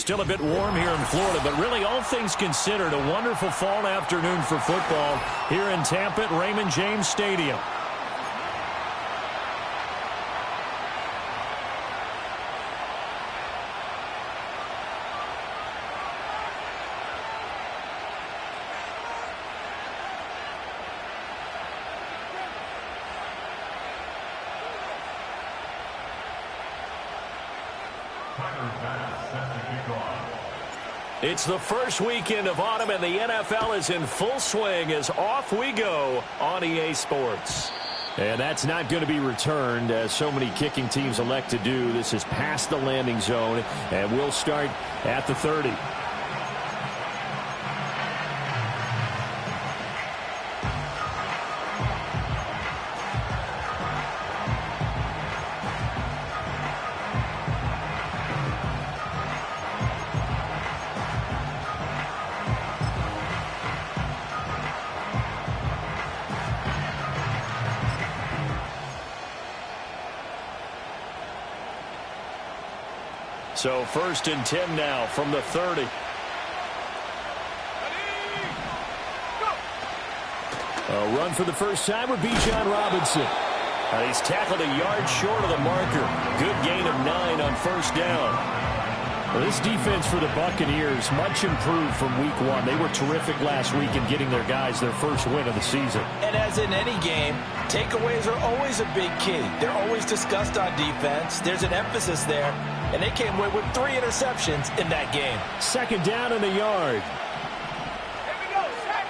still a bit warm here in Florida, but really all things considered, a wonderful fall afternoon for football here in Tampa at Raymond James Stadium. It's the first weekend of autumn, and the NFL is in full swing as off we go on EA Sports. And that's not going to be returned, as so many kicking teams elect to do. This is past the landing zone, and we'll start at the 30. So 1st and 10 now from the 30. A run for the first time would be John Robinson. He's tackled a yard short of the marker. Good gain of 9 on first down. Well, this defense for the Buccaneers, much improved from week 1. They were terrific last week in getting their guys their first win of the season. And as in any game, takeaways are always a big key. They're always discussed on defense. There's an emphasis there. And they came away with 3 interceptions in that game. 2nd down in the yard. Here we go, set.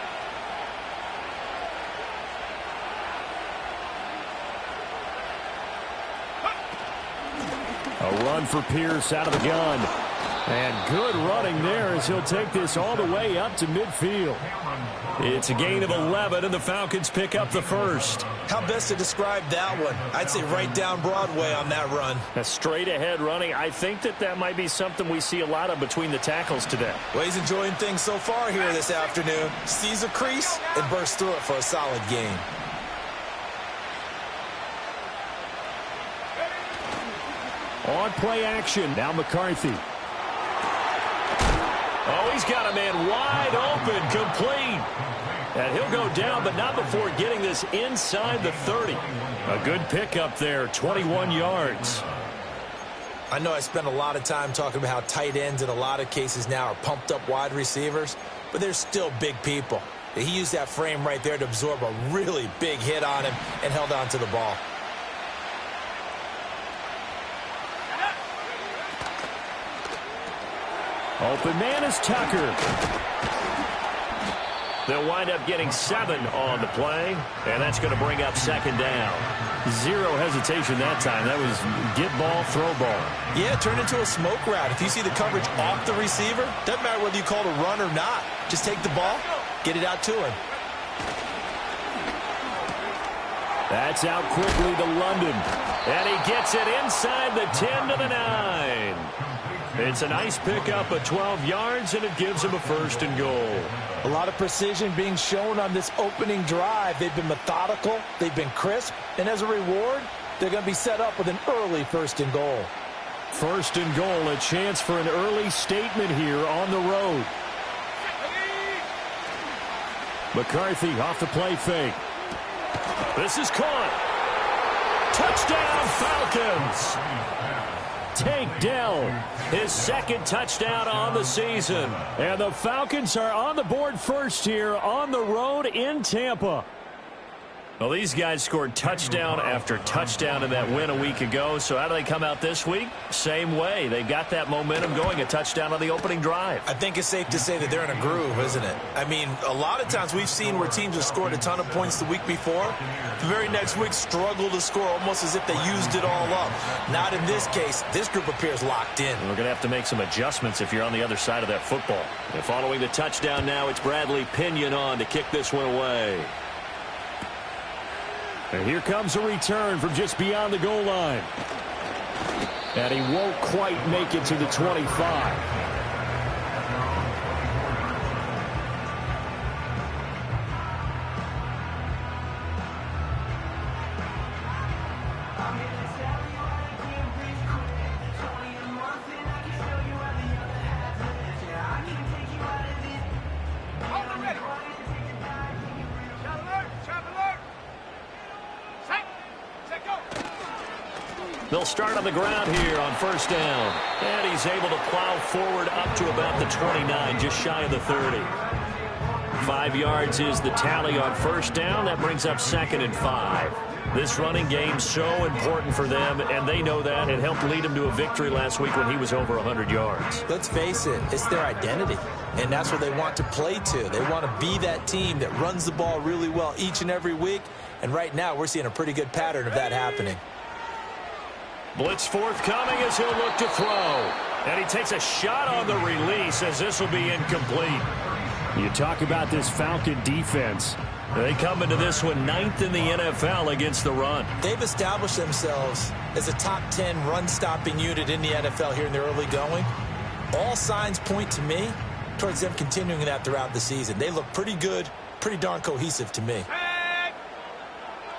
A run for Pierce out of the gun. And good running there as he'll take this all the way up to midfield. It's a gain of 11, and the Falcons pick up the first. How best to describe that one? I'd say right down Broadway on that run. A straight-ahead running. I think that might be something we see a lot of between the tackles today. Well, he's enjoying things so far here this afternoon. Sees a crease and bursts through it for a solid gain. On play action. Now McCarthy. Oh, he's got a man wide open, complete. And he'll go down, but not before getting this inside the 30. A good pickup there, 21 yards. I know I spend a lot of time talking about how tight ends in a lot of cases now are pumped up wide receivers, but they're still big people. He used that frame right there to absorb a really big hit on him and held on to the ball. Open man is Tucker. They'll wind up getting 7 on the play, and that's going to bring up 2nd down. Zero hesitation that time. That was get ball, throw ball. Yeah, turn into a smoke route. If you see the coverage off the receiver, doesn't matter whether you call it a run or not. Just take the ball, get it out to him. That's out quickly to London. And he gets it inside the 10 to the 9. It's a nice pickup of 12 yards, and it gives him a 1st and goal. A lot of precision being shown on this opening drive. They've been methodical, they've been crisp, and as a reward, they're going to be set up with an early 1st and goal. 1st and goal, a chance for an early statement here on the road. McCarthy off the play fake. This is caught. Touchdown, Falcons. Tank Dell, his 2nd touchdown on the season. And the Falcons are on the board first here on the road in Tampa. Well, these guys scored touchdown after touchdown in that win a week ago. So how do they come out this week? Same way. They've got that momentum going, a touchdown on the opening drive. I think it's safe to say that they're in a groove, isn't it? I mean, a lot of times we've seen where teams have scored a ton of points the week before. The very next week struggle to score almost as if they used it all up. Not in this case. This group appears locked in. We're going to have to make some adjustments if you're on the other side of that football. And following the touchdown now, it's Bradley Pinion on to kick this one away. And here comes a return from just beyond the goal line. And he won't quite make it to the 25. They'll start on the ground here on first down. And he's able to plow forward up to about the 29, just shy of the 30. 5 yards is the tally on first down. That brings up 2nd and 5. This running game so important for them, and they know that. It helped lead him to a victory last week when he was over 100 yards. Let's face it, it's their identity, and that's what they want to play to. They want to be that team that runs the ball really well each and every week, and right now we're seeing a pretty good pattern of that happening. Blitz forthcoming as he'll look to throw. And he takes a shot on the release as this will be incomplete. You talk about this Falcon defense. They come into this one 9th in the NFL against the run. They've established themselves as a top 10 run-stopping unit in the NFL here in the early going. All signs point to me towards them continuing that throughout the season. They look pretty good, pretty darn cohesive to me.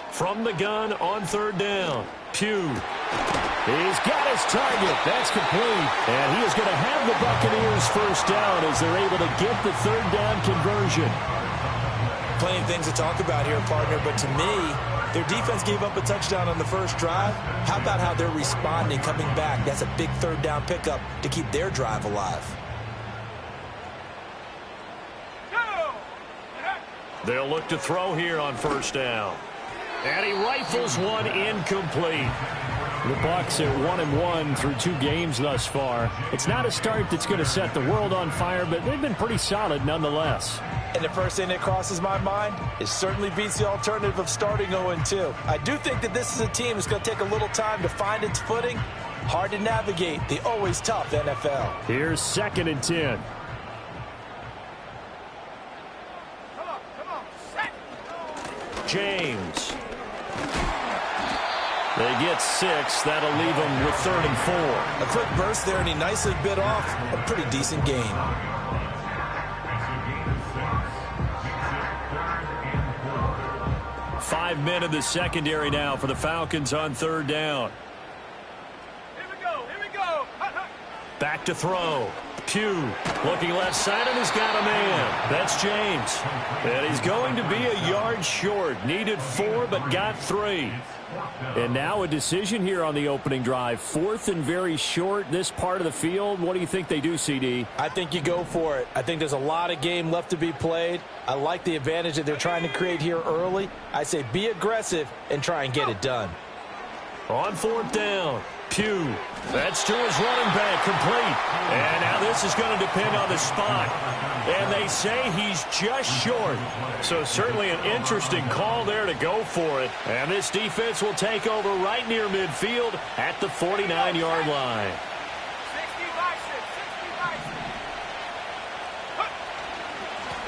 From the gun on third down, Pugh. He's got his target. That's complete. And he is going to have the Buccaneers first down as they're able to get the third down conversion. Plenty of things to talk about here, partner, but to me, their defense gave up a touchdown on the first drive. How about how they're responding, coming back? That's a big third down pickup to keep their drive alive. They'll look to throw here on first down. And he rifles one incomplete. The Bucs are 1-1 through 2 games thus far. It's not a start that's going to set the world on fire, but they've been pretty solid nonetheless. And the first thing that crosses my mind, it certainly beats the alternative of starting 0-2. I do think that this is a team that's going to take a little time to find its footing. Hard to navigate the always tough NFL. Here's 2nd and 10. James. They get 6. That'll leave them with 3rd and 4. A quick burst there, and he nicely bit off a pretty decent gain. Five men in the secondary now for the Falcons on third down. Here we go. Back to throw. Pugh looking left side, and he's got a man. That's James. And he's going to be a yard short. Needed 4, but got 3. And now a decision here on the opening drive. 4th and very short, this part of the field. What do you think they do, CD? I think you go for it. I think there's a lot of game left to be played. I like the advantage that they're trying to create here early. I say be aggressive and try and get it done. On 4th down, Pugh. That's to his running back, complete. And now this is going to depend on the spot. And they say he's just short. So certainly an interesting call there to go for it. And this defense will take over right near midfield at the 49-yard line. 60 by 6.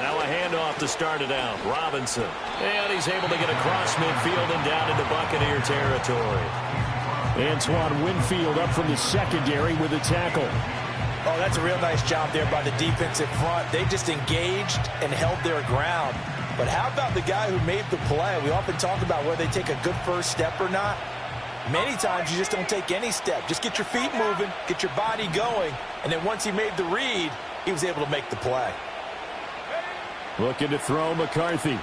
Now a handoff to start it out. Robinson. And he's able to get across midfield and down into Buccaneer territory. Antoine Winfield up from the secondary with a tackle. Oh, that's a real nice job there by the defensive front. They just engaged and held their ground. But how about the guy who made the play? We often talk about whether they take a good first step or not. Many times you just don't take any step. Just get your feet moving, get your body going, and then once he made the read, he was able to make the play. Looking to throw McCarthy.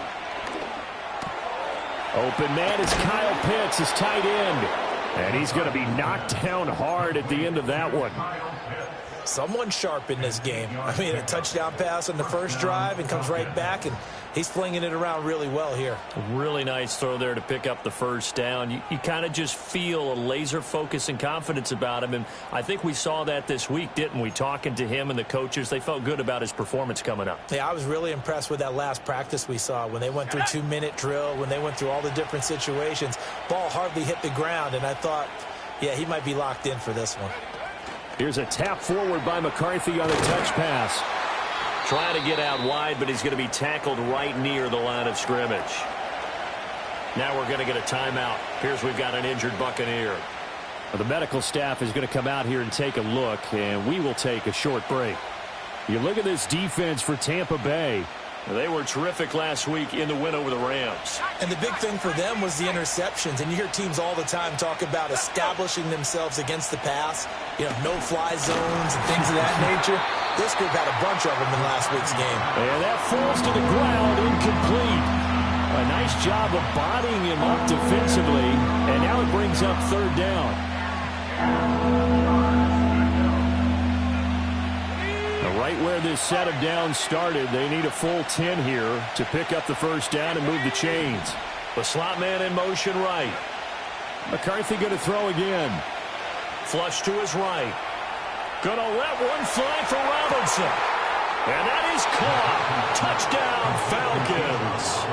Open man is Kyle Pitts, his tight end. And he's going to be knocked down hard at the end of that one. Someone sharp in this game. I mean, a touchdown pass on the first drive and comes right back, and he's flinging it around really well here. Really nice throw there to pick up the first down. You kind of just feel a laser focus and confidence about him, and I think we saw that this week, didn't we? Talking to him and the coaches, they felt good about his performance coming up. Yeah, I was really impressed with that last practice we saw when they went through 2-minute drill, when they went through all the different situations. Ball hardly hit the ground, and I thought, yeah, he might be locked in for this one. Here's a tap forward by McCarthy on the touch pass. Trying to get out wide, but he's going to be tackled right near the line of scrimmage. Now we're going to get a timeout. Here's we've got an injured Buccaneer. Well, the medical staff is going to come out here and take a look, and we will take a short break. You look at this defense for Tampa Bay. They were terrific last week in the win over the Rams. And the big thing for them was the interceptions. And you hear teams all the time talk about establishing themselves against the pass. You know, no-fly zones and things of that nature. This group had a bunch of them in last week's game. And that falls to the ground, incomplete. A nice job of bodying him up defensively. And now it brings up third down. Right where this set of downs started, they need a full 10 here to pick up the first down and move the chains. The slot man in motion right. McCarthy going to throw again. Flush to his right. Going to let one fly for Robinson. And that is caught. Touchdown, Falcons.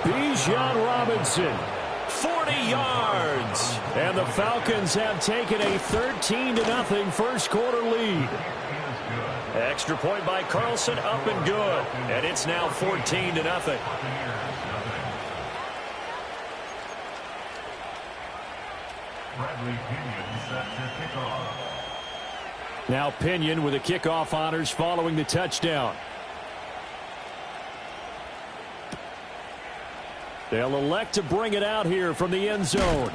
Bijan Robinson, 40 yards. And the Falcons have taken a 13-0 first quarter lead. Extra point by Carlson, up and good. And it's now 14-0. Now Pinion with the kickoff honors following the touchdown. They'll elect to bring it out here from the end zone.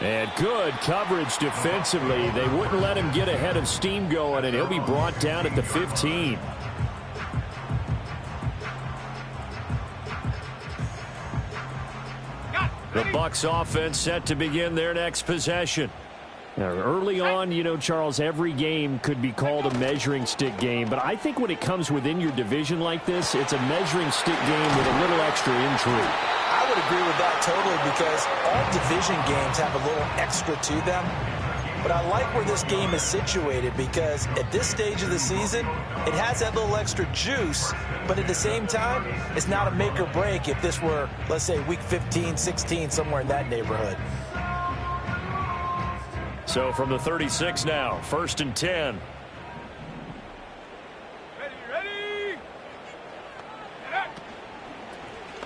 And good coverage defensively. They wouldn't let him get ahead of steam going, and he'll be brought down at the 15. The Bucs offense set to begin their next possession. Now, early on, you know, Charles, every game could be called a measuring stick game. But I think when it comes within your division like this, it's a measuring stick game with a little extra intrigue. I would agree with that totally because all division games have a little extra to them. But I like where this game is situated because at this stage of the season, it has that little extra juice. But at the same time, it's not a make or break if this were, let's say, week 15, 16, somewhere in that neighborhood. So from the 36 now, 1st and 10. Ready.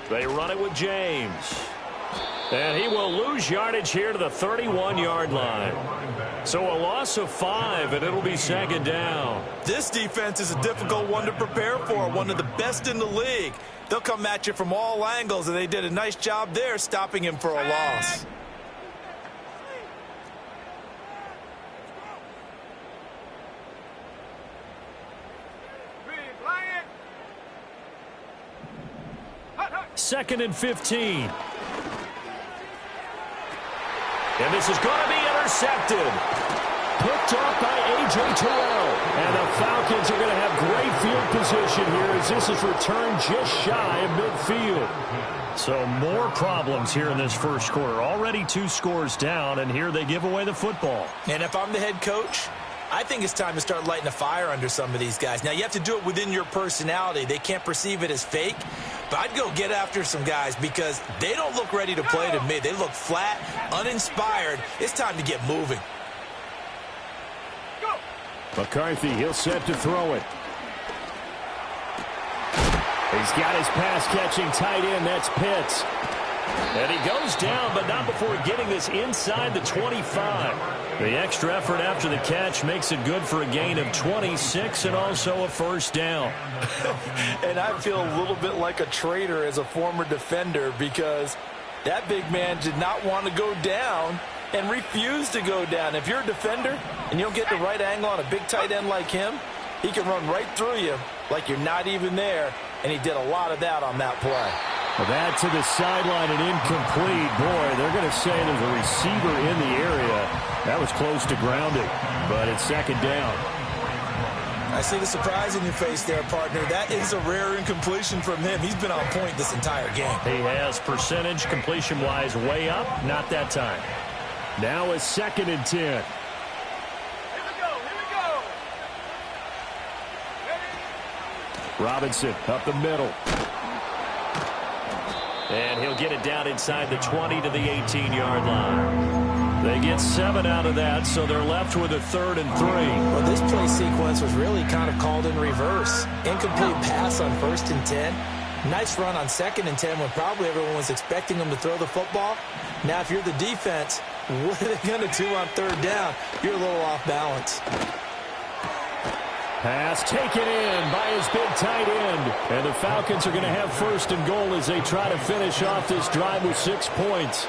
They run it with James. And he will lose yardage here to the 31-yard line. So a loss of 5, and it'll be 2nd down. This defense is a difficult one to prepare for, one of the best in the league. They'll come at you from all angles, and they did a nice job there stopping him for a loss. Second and 15. And this is going to be intercepted. Picked off by A.J. Terrell. And the Falcons are going to have great field position here as this is returned just shy of midfield. So more problems here in this first quarter. Already 2 scores down, and here they give away the football. And if I'm the head coach, I think it's time to start lighting a fire under some of these guys. Now, you have to do it within your personality. They can't perceive it as fake. But I'd go get after some guys because they don't look ready to play to me. They look flat, uninspired. It's time to get moving. McCarthy, he'll set to throw it. He's got his pass-catching tight end. That's Pitts. And he goes down, but not before getting this inside the 25. The extra effort after the catch makes it good for a gain of 26 and also a first down. And I feel a little bit like a traitor as a former defender because that big man did not want to go down and refused to go down. If you're a defender and you don't get the right angle on a big tight end like him, he can run right through you like you're not even there, and he did a lot of that on that play. Well, that to the sideline and incomplete. Boy, they're going to say there's a receiver in the area. That was close to grounding, but it's 2nd down. I see the surprise in your face there, partner. That is a rare incompletion from him. He's been on point this entire game. He has percentage completion-wise way up, not that time. Now it's 2nd and 10. Here we go. Robinson up the middle. And he'll get it down inside the 20 to the 18-yard line. They get 7 out of that, so they're left with a 3rd and 3. Well, this play sequence was really kind of called in reverse. Incomplete pass on 1st and 10. Nice run on 2nd and 10 when probably everyone was expecting them to throw the football. Now, if you're the defense, what are they going to do on 3rd down? You're a little off balance. Pass taken in by his big tight end. And the Falcons are going to have 1st and goal as they try to finish off this drive with 6 points.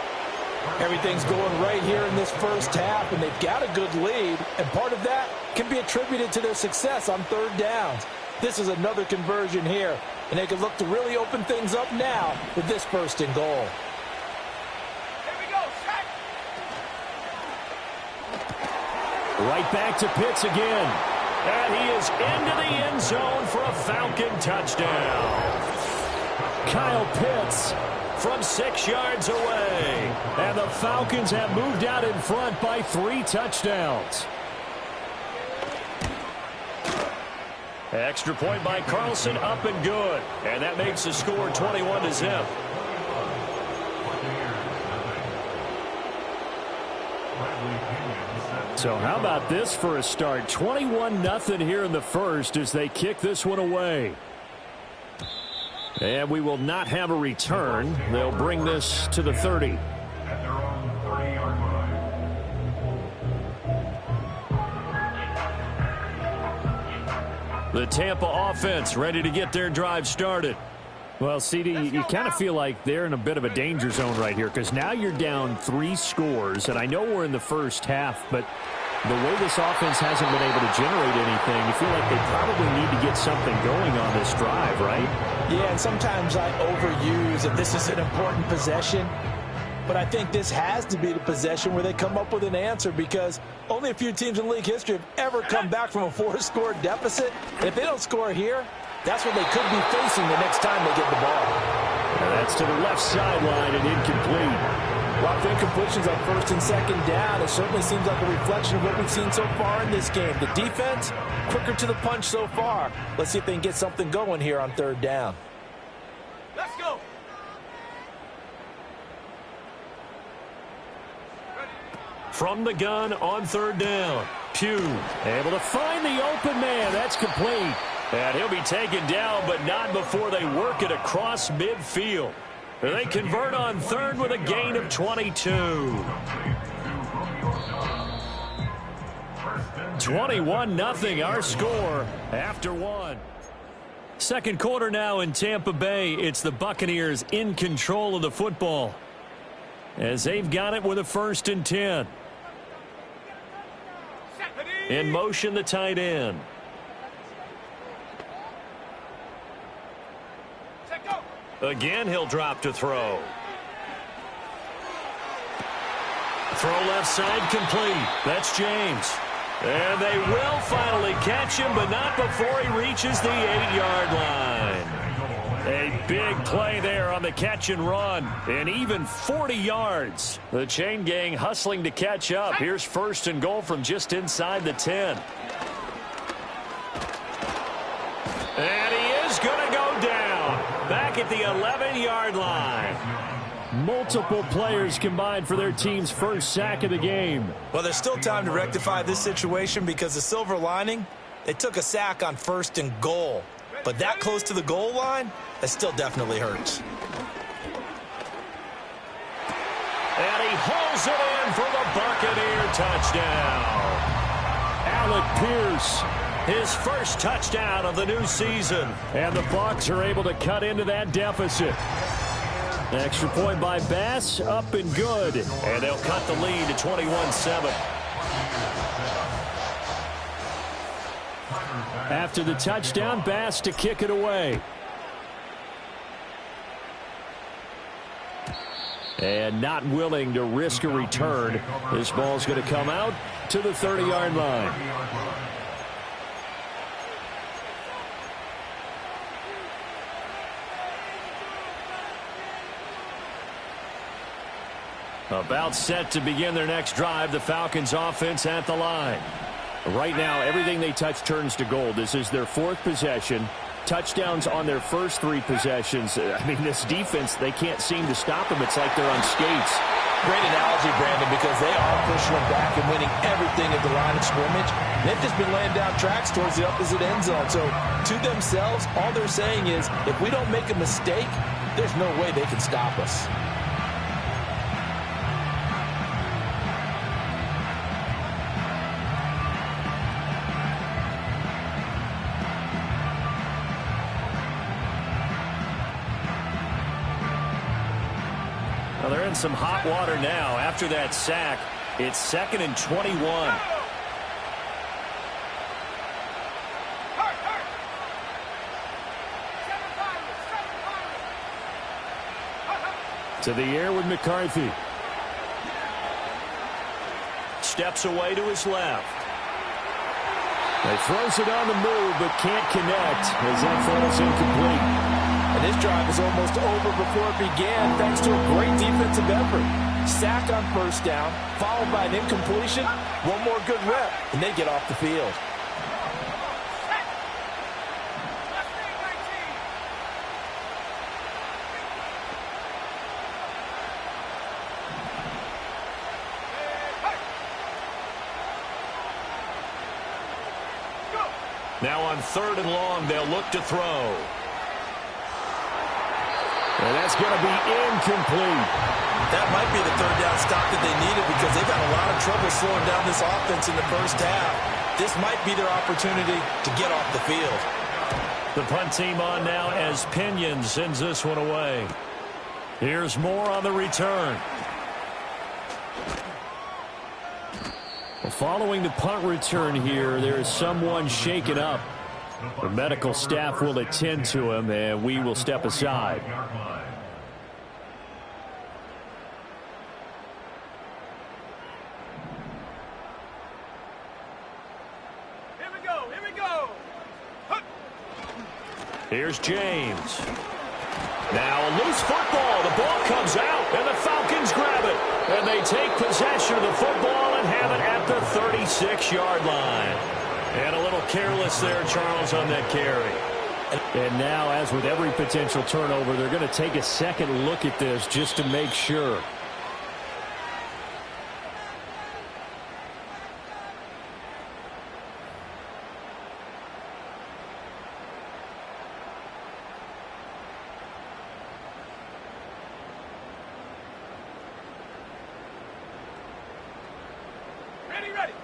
Everything's going right here in this first half, and they've got a good lead. And part of that can be attributed to their success on 3rd downs. This is another conversion here, and they can look to really open things up now with this 1st and goal. Here we go. Check. Right back to Pitts again. And he is into the end zone for a Falcon touchdown. Kyle Pitts from 6 yards away. And the Falcons have moved out in front by 3 touchdowns. Extra point by Carlson, up and good. And that makes the score 21-0. So how about this for a start? 21-0 here in the first as they kick this one away. And we will not have a return. They'll bring this to the 30. The Tampa offense ready to get their drive started. Well, CD, you kind of feel like they're in a bit of a danger zone right here because now you're down 3 scores, and I know we're in the first half, but the way this offense hasn't been able to generate anything, you feel like they probably need to get something going on this drive, right? Yeah, and sometimes I overuse if this is an important possession, but I think this has to be the possession where they come up with an answer because only a few teams in league history have ever come back from a 4-score deficit. And if they don't score here, that's what they could be facing the next time they get the ball. And that's to the left sideline and incomplete. A lot of incompletions on 1st and 2nd down. It certainly seems like a reflection of what we've seen so far in this game. The defense, quicker to the punch so far. Let's see if they can get something going here on 3rd down. Let's go. From the gun on 3rd down. Pugh able to find the open man. That's complete. And he'll be taken down, but not before they work it across midfield. They convert on 3rd with a gain of 22. 21-0 our score after 1. Second quarter now in Tampa Bay. It's the Buccaneers in control of the football as they've got it with a 1st and 10. In motion, the tight end. Again, he'll drop to throw. Throw left side complete. That's James. And they will finally catch him, but not before he reaches the 8-yard line. A big play there on the catch and run. And even 40 yards. The chain gang hustling to catch up. Here's 1st and goal from just inside the 10. And he is going to go down. Back at the 11-yard line. Multiple players combined for their team's first sack of the game. Well, there's still time to rectify this situation because the silver lining, they took a sack on 1st and goal. But that close to the goal line, that still definitely hurts. And he hauls it in for the Buccaneer touchdown. Alec Pierce, his first touchdown of the new season. And the Bucs are able to cut into that deficit. Extra point by Bass, up and good. And they'll cut the lead to 21-7. After the touchdown, Bass to kick it away. And not willing to risk a return. This ball's going to come out to the 30-yard line. About set to begin their next drive, the Falcons offense at the line. Right now, everything they touch turns to gold. This is their 4th possession. Touchdowns on their first 3 possessions. I mean, this defense, they can't seem to stop them. It's like they're on skates. Great analogy, Brandon, because they are pushing them back and winning everything at the line of scrimmage. They've just been laying down tracks towards the opposite end zone. So, to themselves, all they're saying is, if we don't make a mistake, there's no way they can stop us. Well, they're in some hot water now. After that sack, it's 2nd and 21. To the air with McCarthy. Steps away to his left. He throws it on the move, but can't connect as that falls incomplete. And this drive is almost over before it began, thanks to a great defensive effort. Sack on first down, followed by an incompletion. One more good rep, and they get off the field. Now on 3rd and long, they'll look to throw. And that's going to be incomplete. That might be the 3rd down stop that they needed because they've had a lot of trouble slowing down this offense in the first half. This might be their opportunity to get off the field. The punt team on now as Pinion sends this one away. Here's more on the return. Well, following the punt return here, there is someone shaken up. The medical staff will attend to him, and we will step aside. Here we go, here we go. Here's James. Now a loose football. The ball comes out, and the Falcons grab it. And they take possession of the football and have it at the 36-yard line. And a little careless there, Charles, on that carry. And now, as with every potential turnover, they're going to take a second look at this just to make sure.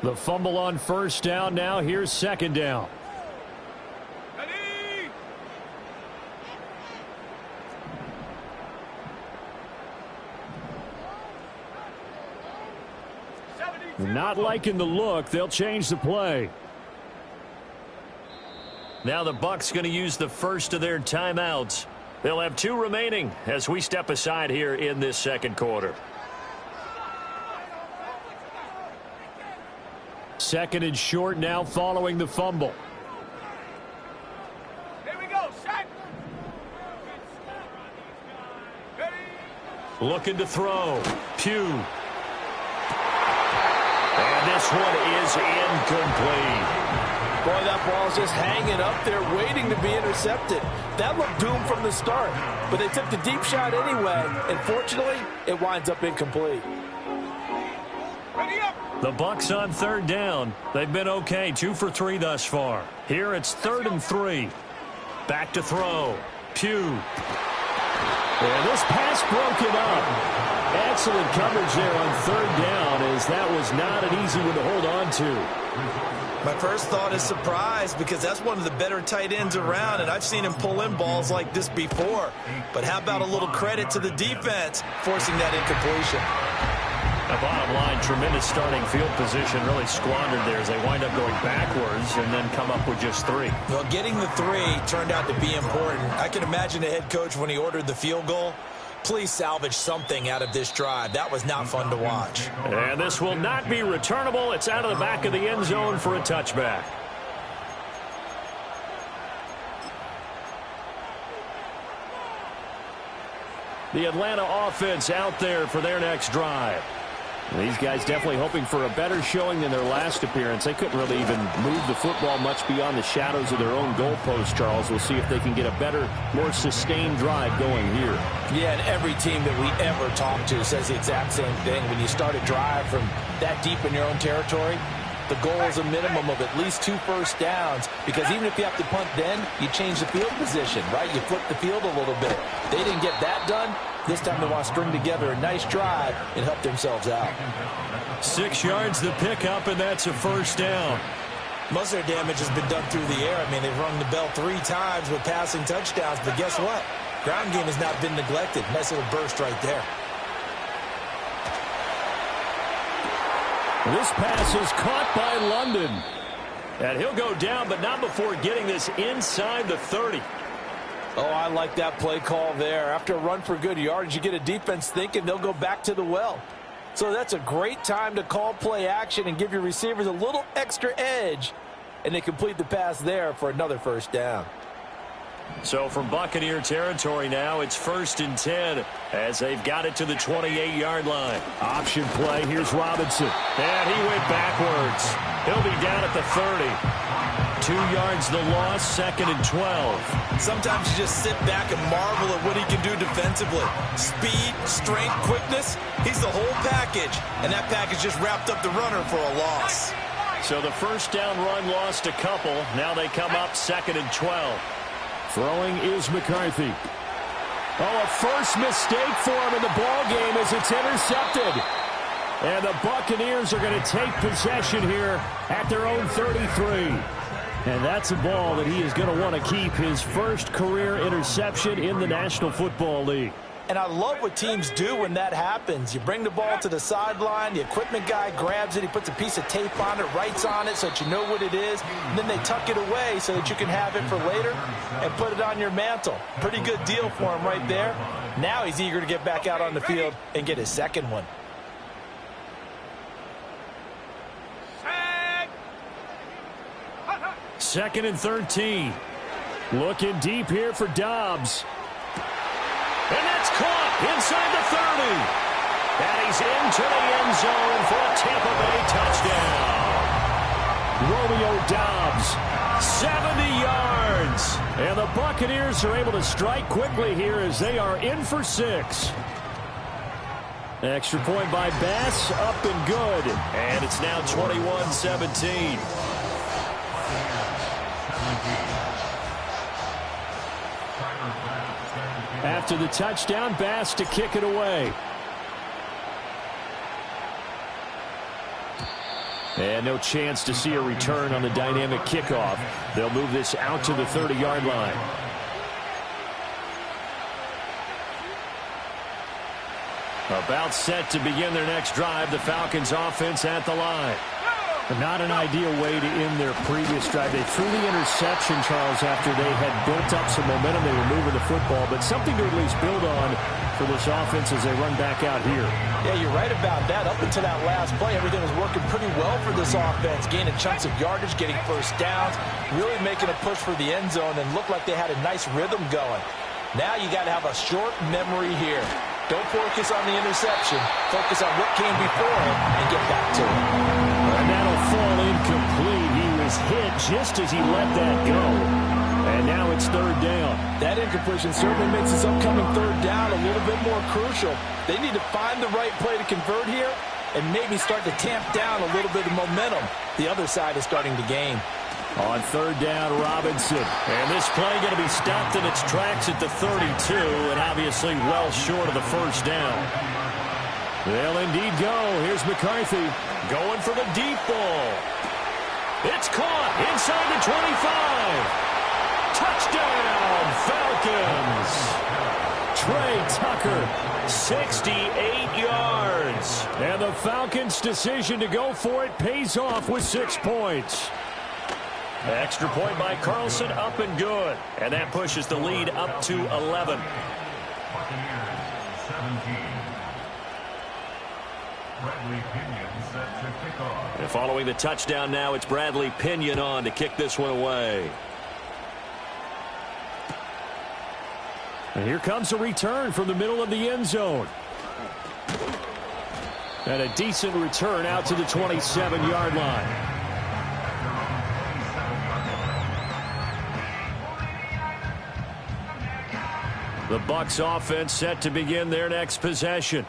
The fumble on first down. Now here's 2nd down. Ready. Not liking the look. They'll change the play. Now the Bucs going to use the first of their timeouts. They'll have 2 remaining as we step aside here in this second quarter. 2nd and short now following the fumble. Here we go, set. Ready. Looking to throw. Pugh. And this one is incomplete. Boy, that ball's just hanging up there waiting to be intercepted. That looked doomed from the start, but they took the deep shot anyway, and fortunately, it winds up incomplete. Ready up. The Bucs on 3rd down. They've been okay, 2 for 3 thus far. Here it's 3rd and 3. Back to throw. Pugh. And this pass broken up. Excellent coverage there on 3rd down, as that was not an easy one to hold on to. My first thought is surprise because that's one of the better tight ends around, and I've seen him pull in balls like this before. But how about a little credit to the defense forcing that incompletion? The bottom line, tremendous starting field position, really squandered there as they wind up going backwards and then come up with just 3. Well, getting the 3 turned out to be important. I can imagine the head coach when he ordered the field goal. Please salvage something out of this drive. That was not fun to watch. And this will not be returnable. It's out of the back of the end zone for a touchback. The Atlanta offense out there for their next drive. These guys definitely hoping for a better showing than their last appearance. They couldn't really even move the football much beyond the shadows of their own goalpost, Charles. We'll see if they can get a better, more sustained drive going here. Yeah, and every team that we ever talk to says the exact same thing. When you start a drive from that deep in your own territory, the goal is a minimum of at least 2 first downs, because even if you have to punt then, you change the field position, right? You flip the field a little bit. They didn't get that done. This time they want to string together a nice drive and help themselves out. 6 yards the pickup, and that's a first down. Most of their damage has been done through the air. I mean, they've rung the bell 3 times with passing touchdowns, but guess what? Ground game has not been neglected. Nice little burst right there. This pass is caught by London. And he'll go down, but not before getting this inside the 30. Oh, I like that play call there. After a run for good yardage, you get a defense thinking they'll go back to the well. So that's a great time to call play action and give your receivers a little extra edge and they complete the pass there for another first down. So from Buccaneer territory now, it's 1st and 10 as they've got it to the 28-yard line. Option play. Here's Robinson. And he went backwards. He'll be down at the 30. 2 yards the loss, 2nd and 12. Sometimes you just sit back and marvel at what he can do defensively. Speed, strength, quickness. He's the whole package. And that package just wrapped up the runner for a loss. So the first down run lost a couple. Now they come up 2nd and 12. Throwing is McCarthy. Oh, a first mistake for him in the ball game as it's intercepted. And the Buccaneers are going to take possession here at their own 33. And that's a ball that he is going to want to keep, his first career interception in the National Football League. And I love what teams do when that happens. You bring the ball to the sideline, the equipment guy grabs it, he puts a piece of tape on it, writes on it so that you know what it is, and then they tuck it away so that you can have it for later and put it on your mantle. Pretty good deal for him right there. Now he's eager to get back out on the field and get his second one. Second and 13. Looking deep here for Dobbs. And that's caught inside the 30. And he's into the end zone for a Tampa Bay touchdown. Romeo Dobbs, 70 yards. And the Buccaneers are able to strike quickly here as they are in for 6. Extra point by Bass, up and good. And it's now 21-17. After the touchdown, Bass to kick it away. And no chance to see a return on the dynamic kickoff. They'll move this out to the 30-yard line. About set to begin their next drive. The Falcons offense at the line. Not an ideal way to end their previous drive. They threw the interception, Charles, after they had built up some momentum. They were moving the football, but something to at least build on for this offense as they run back out here. Yeah, you're right about that. Up until that last play, everything was working pretty well for this offense, gaining chunks of yardage, getting first downs, really making a push for the end zone, and looked like they had a nice rhythm going. Now you got to have a short memory here. Don't focus on the interception. Focus on what came before it and get back to it. And that'll fall incomplete. He was hit just as he let that go. And now it's 3rd down. That incompletion certainly makes this upcoming 3rd down a little bit more crucial. They need to find the right play to convert here and maybe start to tamp down a little bit of momentum the other side is starting to gain. On 3rd down, Robinson. And this play going to be stopped in its tracks at the 32, and obviously well short of the first down. They'll indeed go. Here's McCarthy going for the deep ball. It's caught inside the 25. Touchdown, Falcons. Trey Tucker, 68 yards. And the Falcons' decision to go for it pays off with 6 points. Extra point by Carlson, up and good. And that pushes the lead up to 11. And following the touchdown now, it's Bradley Pinion on to kick this one away. And here comes a return from the middle of the end zone. And a decent return out to the 27-yard line. The Bucs offense set to begin their next possession.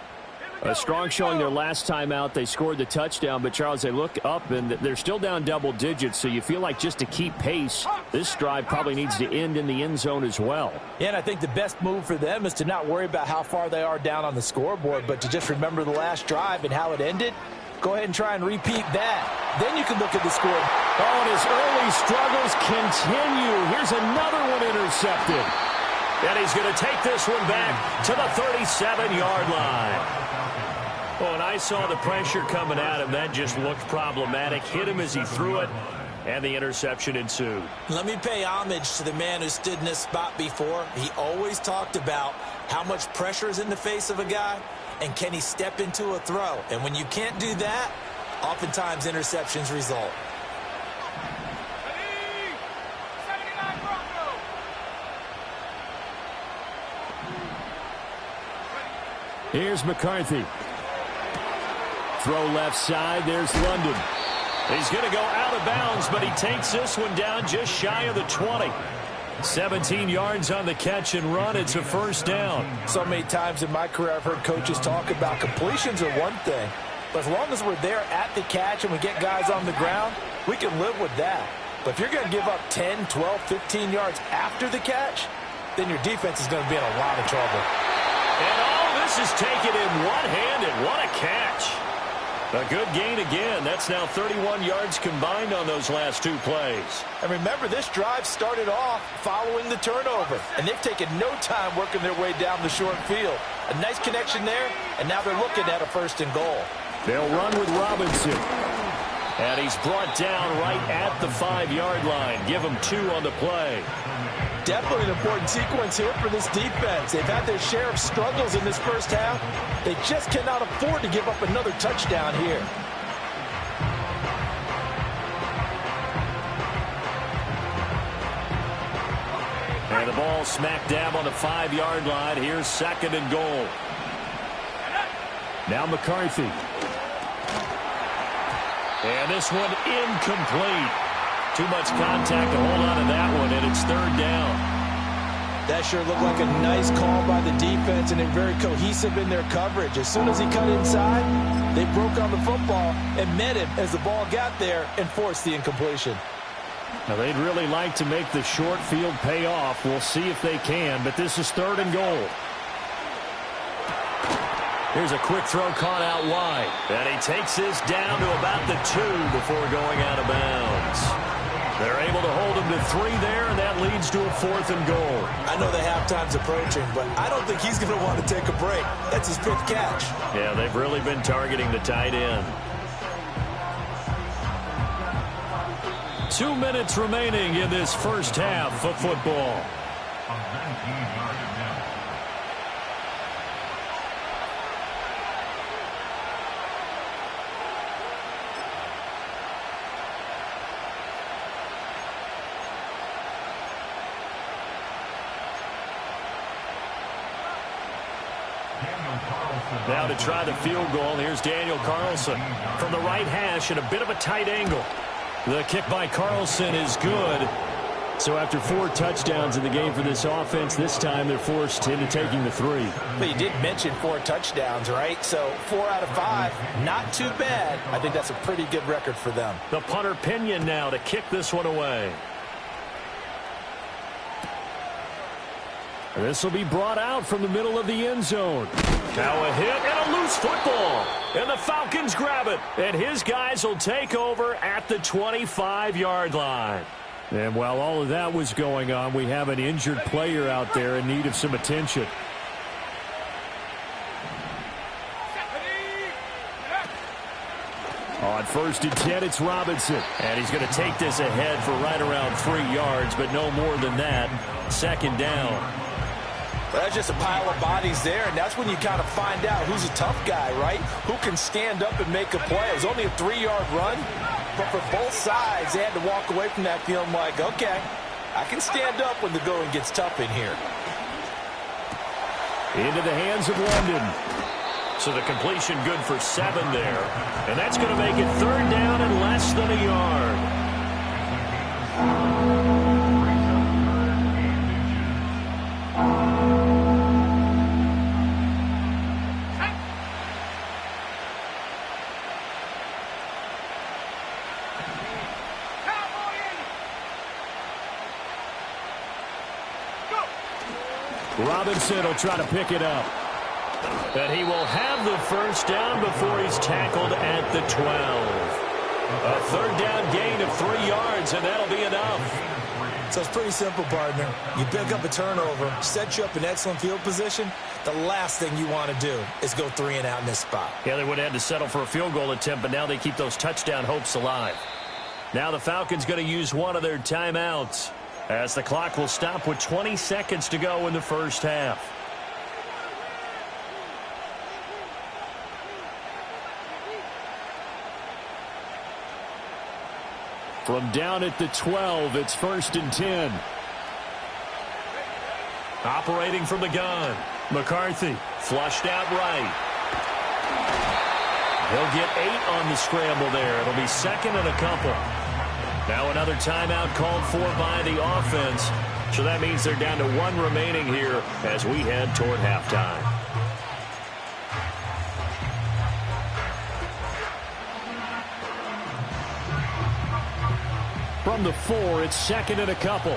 A strong showing their last time out. They scored the touchdown, but, Charles, they look up, and they're still down double digits, so you feel like just to keep pace, this drive probably needs to end in the end zone as well. Yeah, and I think the best move for them is to not worry about how far they are down on the scoreboard, but to just remember the last drive and how it ended. Go ahead and try and repeat that. Then you can look at the score. Oh, and his early struggles continue. Here's another one intercepted. And he's going to take this one back to the 37-yard line. Oh, and I saw the pressure coming at him. That just looked problematic. Hit him as he threw it, and the interception ensued. Let me pay homage to the man who stood in this spot before. He always talked about how much pressure is in the face of a guy, and can he step into a throw. And when you can't do that, oftentimes interceptions result. Here's McCarthy. Throw left side. There's London. He's going to go out of bounds, but he takes this one down just shy of the 20. 17 yards on the catch and run. It's a first down. So many times in my career I've heard coaches talk about completions are one thing, but as long as we're there at the catch and we get guys on the ground, we can live with that. But if you're going to give up 10, 12, 15 yards after the catch, then your defense is going to be in a lot of trouble. And all this is taken in one-handed. What a catch. A good gain again. That's now 31 yards combined on those last two plays. And remember, this drive started off following the turnover, and they've taken no time working their way down the short field. A nice connection there, and now they're looking at a first and goal. They'll run with Robinson. And he's brought down right at the 5-yard line. Give him 2 on the play. Definitely an important sequence here for this defense. They've had their share of struggles in this first half. They just cannot afford to give up another touchdown here. And the ball smack dab on the 5-yard line. Here's second and goal. Now McCarthy. And this one incomplete. Too much contact to hold on to that one, and it's third down. That sure looked like a nice call by the defense, and they're very cohesive in their coverage. As soon as he cut inside, they broke on the football and met him as the ball got there and forced the incompletion. Now, they'd really like to make the short field pay off. We'll see if they can, but this is third and goal. Here's a quick throw caught out wide. And he takes this down to about the 2 before going out of bounds. They're able to hold him to 3 there, and that leads to a 4th and goal. I know the halftime's approaching, but I don't think he's going to want to take a break. That's his 5th catch. Yeah, they've really been targeting the tight end. 2 minutes remaining in this first half of football. Now to try the field goal, here's Daniel Carlson from the right hash at a bit of a tight angle. The kick by Carlson is good. So after 4 touchdowns in the game for this offense, this time they're forced into taking the 3. But you did mention 4 touchdowns, right? So 4 out of 5, not too bad. I think that's a pretty good record for them. The punter Pinion now to kick this one away. This will be brought out from the middle of the end zone. Now a hit and a loose football. And the Falcons grab it. And his guys will take over at the 25-yard line. And while all of that was going on, we have an injured player out there in need of some attention. On 1st and 10, it's Robinson. And he's going to take this ahead for right around 3 yards, but no more than that. 2nd down. Well, that's just a pile of bodies there, and that's when you kind of find out who's a tough guy, right? Who can stand up and make a play. It was only a 3-yard run, but for both sides, they had to walk away from that feeling like, okay, I can stand up when the going gets tough in here. Into the hands of London. So the completion good for 7 there. And that's going to make it 3rd down and less than a yard. Robinson will try to pick it up. And he will have the first down before he's tackled at the 12. A 3rd down gain of 3 yards, and that'll be enough. So it's pretty simple, partner. You pick up a turnover, set you up in excellent field position. The last thing you want to do is go 3 and out in this spot. Yeah, they would have had to settle for a field goal attempt, but now they keep those touchdown hopes alive. Now the Falcons going to use one of their timeouts, as the clock will stop with 20 seconds to go in the first half. From down at the 12, it's 1st and 10. Operating from the gun. McCarthy flushed out right. He'll get 8 on the scramble there. It'll be second and a couple. Now another timeout called for by the offense. So that means they're down to 1 remaining here as we head toward halftime. From the 4, it's second and a couple.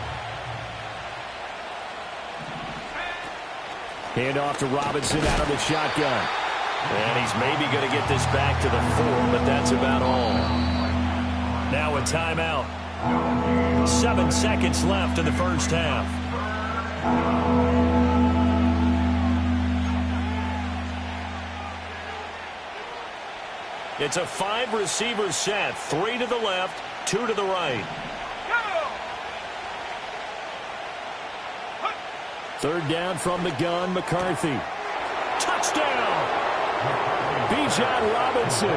Hand off to Robinson out of the shotgun. And he's maybe going to get this back to the 4, but that's about all. Now a timeout. 7 seconds left in the first half. It's a 5-receiver set. 3 to the left, 2 to the right. Third down from the gun, McCarthy. Touchdown! Bijan Robinson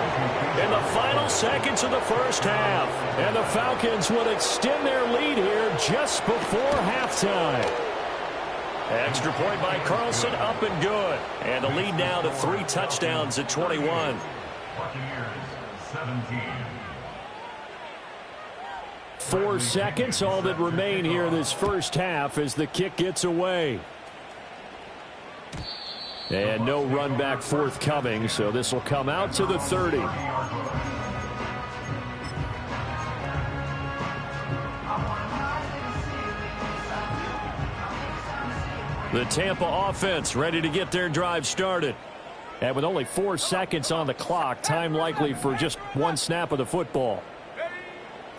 in the final seconds of the first half. And the Falcons would extend their lead here just before halftime. Extra point by Carlson, up and good. And the lead now to 3 touchdowns at 21. 4 seconds, all that remain here this first half as the kick gets away. And no run back forthcoming, so this will come out to the 30. The Tampa offense ready to get their drive started. And with only 4 seconds on the clock, time likely for just 1 snap of the football.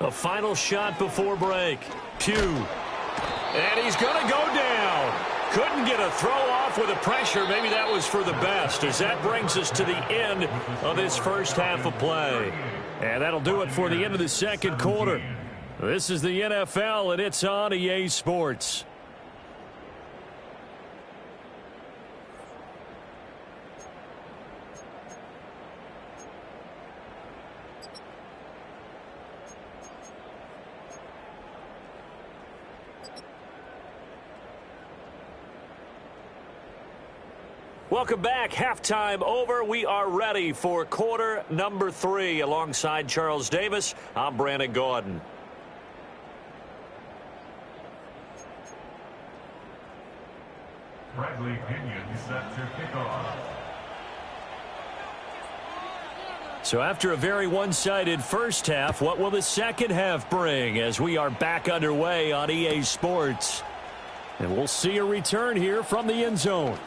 A final shot before break. Pugh. And he's going to go down. Couldn't get a throw off with the pressure. Maybe that was for the best, as that brings us to the end of this first half of play. And that'll do it for the end of the second quarter. This is the NFL, and it's on EA Sports. Welcome back. Halftime over. We are ready for quarter number 3. Alongside Charles Davis, I'm Brandon Gaudin. Bradley Pinion set to kick off. So after a very one-sided first half, what will the second half bring as we are back underway on EA Sports? And we'll see a return here from the end zone.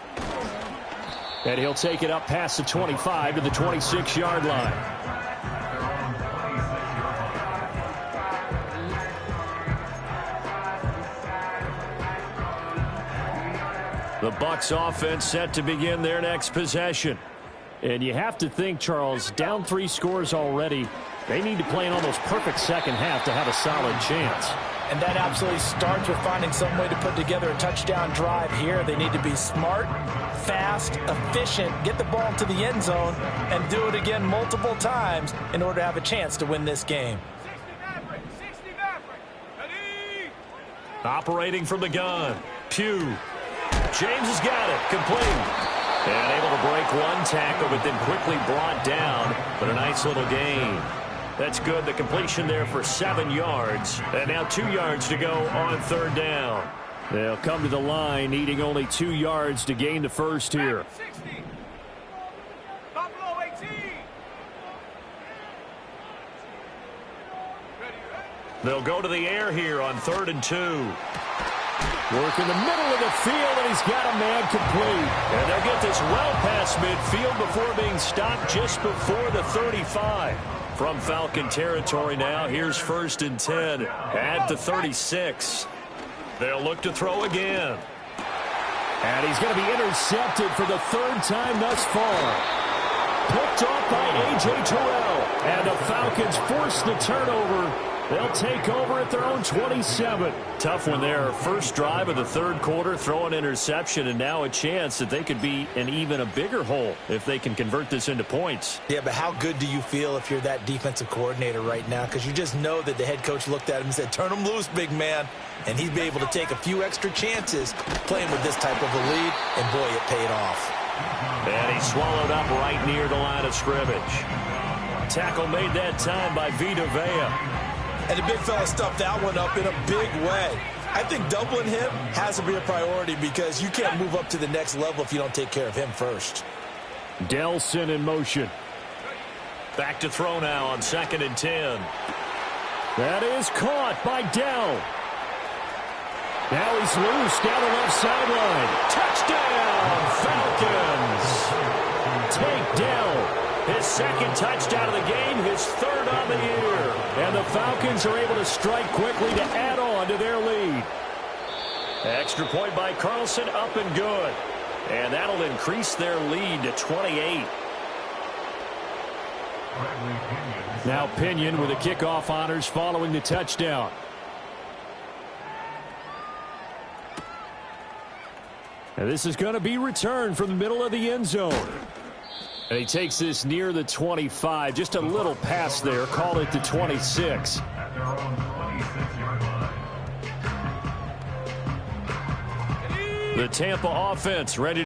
And he'll take it up past the 25 to the 26-yard line. The Bucs offense set to begin their next possession. And you have to think, Charles, down 3 scores already. They need to play an almost perfect second half to have a solid chance. And that absolutely starts with finding some way to put together a touchdown drive here. They need to be smart, fast, efficient, get the ball to the end zone, and do it again multiple times in order to have a chance to win this game. 60 Maverick. Ready? Operating from the gun. Pugh. James has got it. Complete. And able to break 1 tackle, but then quickly brought down. But a nice little gain. That's good. The completion there for 7 yards. And now 2 yards to go on third down. They'll come to the line, needing only 2 yards to gain the first here. 60. Buffalo 18. They'll go to the air here on 3rd and 2. Work in the middle of the field, and he's got a man complete. And they'll get this well past midfield before being stopped just before the 35. From Falcon territory now, here's 1st and 10 at the 36. They'll look to throw again. And he's going to be intercepted for the 3rd time thus far. Picked off by A.J. Terrell. And the Falcons force the turnover They'll take over at their own 27. Tough one there. First drive of the third quarter, throw an interception, and now a chance that they could be in even a bigger hole if they can convert this into points. Yeah, but how good do you feel if you're that defensive coordinator right now? Because you just know that the head coach looked at him and said, turn him loose, big man. And he'd be able to take a few extra chances playing with this type of a lead, and boy, it paid off. And he swallowed up right near the line of scrimmage. Tackle made that time by Vita Vea. And the big fella stuffed that one up in a big way. I think doubling him has to be a priority because you can't move up to the next level if you don't take care of him first. Delson in motion. Back to throw now on 2nd and 10. That is caught by Dell. Now he's loose down the left sideline. Touchdown, Falcons. Take Dell. His second touchdown of the game, his third on the year. And the Falcons are able to strike quickly to add on to their lead. Extra point by Carlson, up and good. And that'll increase their lead to 28. Now Pinion with the kickoff honors following the touchdown. And this is going to be returned from the middle of the end zone. And he takes this near the 25. Just a little pass there. Call it the 26. The Tampa offense ready